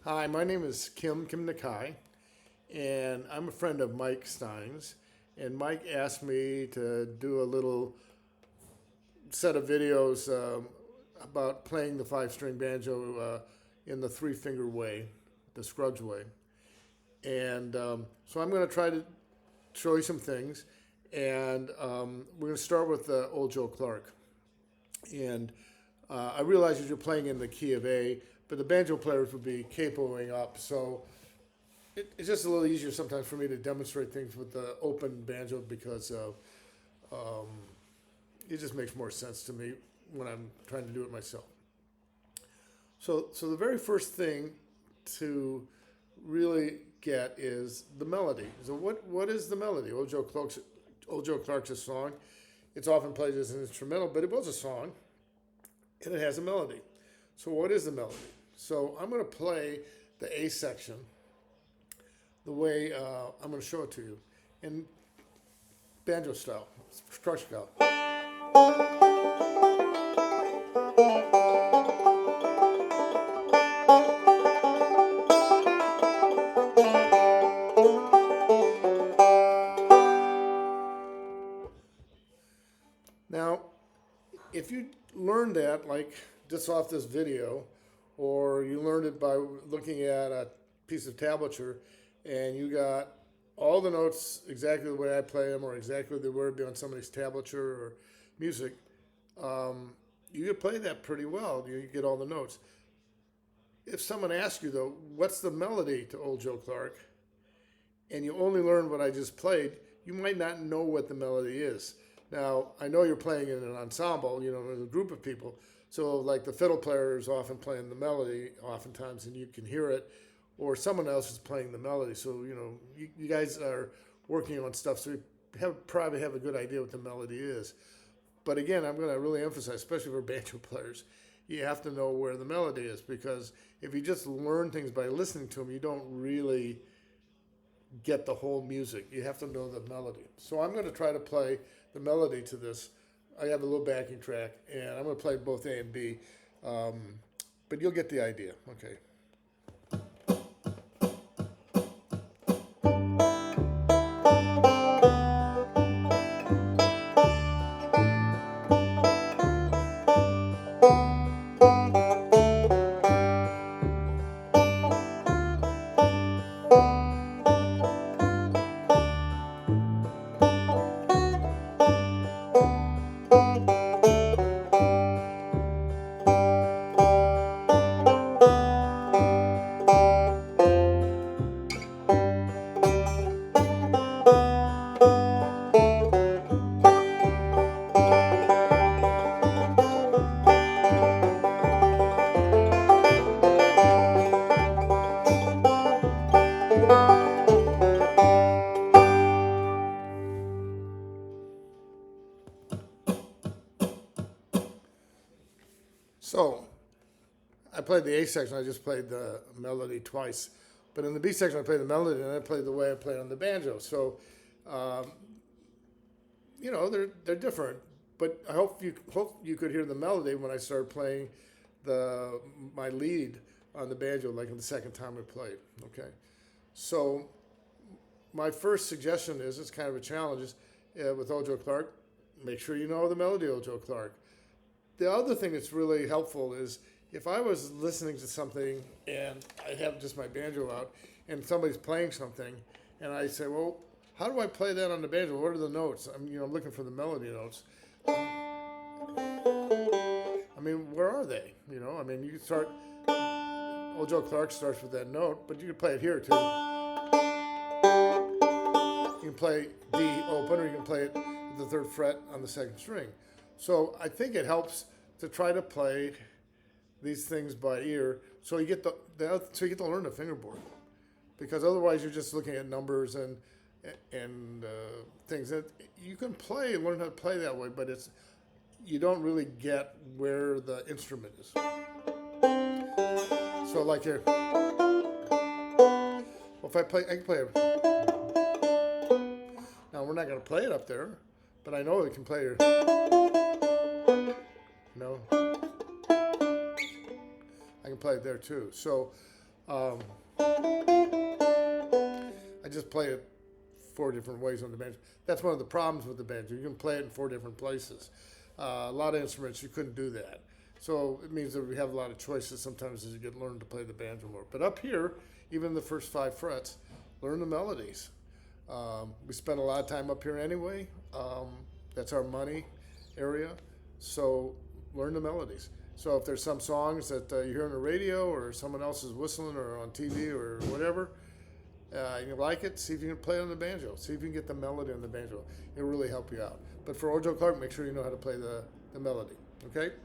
Hi, my name is Kim Nakai, and I'm a friend of Mike Stein's. And Mike asked me to do a little set of videos about playing the five-string banjo in the three-finger way, the Scruggs way. And so I'm going to try to show you some things. And we're going to start with Old Joe Clark. And I realize that you're playing in the key of A, but the banjo players would be capoing up. So it's just a little easier sometimes for me to demonstrate things with the open banjo because it just makes more sense to me when I'm trying to do it myself. So the very first thing to really get is the melody. So what is the melody? Old Joe Clark's song. It's often played as an instrumental, but it was a song, and it has a melody. So what is the melody? So I'm going to play the A section the way I'm going to show it to you in banjo style, structure style. Now, if you learned that, like just off this video, or you learned it by looking at a piece of tablature, and you got all the notes exactly the way I play them, or exactly the way it'd be on somebody's tablature or music, you could play that pretty well. You get all the notes. If someone asks you, though, what's the melody to Old Joe Clark, and you only learn what I just played, you might not know what the melody is. Now, I know you're playing in an ensemble, with a group of people. So, like the fiddle player is often playing the melody, oftentimes, and you can hear it, or someone else is playing the melody. So, you guys are working on stuff, so you probably have a good idea what the melody is. But again, I'm going to really emphasize, especially for banjo players, you have to know where the melody is, because if you just learn things by listening to them, you don't really get the whole music. You have to know the melody. So I'm going to try to play the melody to this. I have a little backing track, and I'm going to play both A and B, but you'll get the idea. Okay. So I played the A section. I just played the melody twice. But in the B section, I played the melody, and I played the way I played on the banjo. So, they're different. But I hope you could hear the melody when I started playing my lead on the banjo, like the second time I played. Okay. So my first suggestion is, it's kind of a challenge, is with Old Joe Clark, make sure you know the melody of Old Joe Clark. The other thing that's really helpful is if I was listening to something and I have just my banjo out and somebody's playing something and I say, well, how do I play that on the banjo? What are the notes? I'm looking for the melody notes. Where are they? You can start, Old Joe Clark starts with that note, but you can play it here too. You can play D open, or you can play it at the third fret on the second string. So I think it helps to try to play these things by ear, so you get to learn the fingerboard, because otherwise you're just looking at numbers and things that you can learn how to play that way, but you don't really get where the instrument is. So like here, well, I can play it. Now we're not going to play it up there, but I know we can play it. I can play it there too. So Um, I just play it 4 different ways on the banjo. That's one of the problems with the banjo. You can play it in 4 different places. A lot of instruments you couldn't do that. So it means that we have a lot of choices sometimes as you get learned to play the banjo more. But up here, even the first 5 frets, learn the melodies. We spend a lot of time up here anyway. That's our money area. So learn the melodies. So if there's some songs that you hear on the radio or someone else is whistling or on TV or whatever, you like it, see if you can play it on the banjo. See if you can get the melody on the banjo. It'll really help you out. But for Ojo Clark, make sure you know how to play the melody. Okay?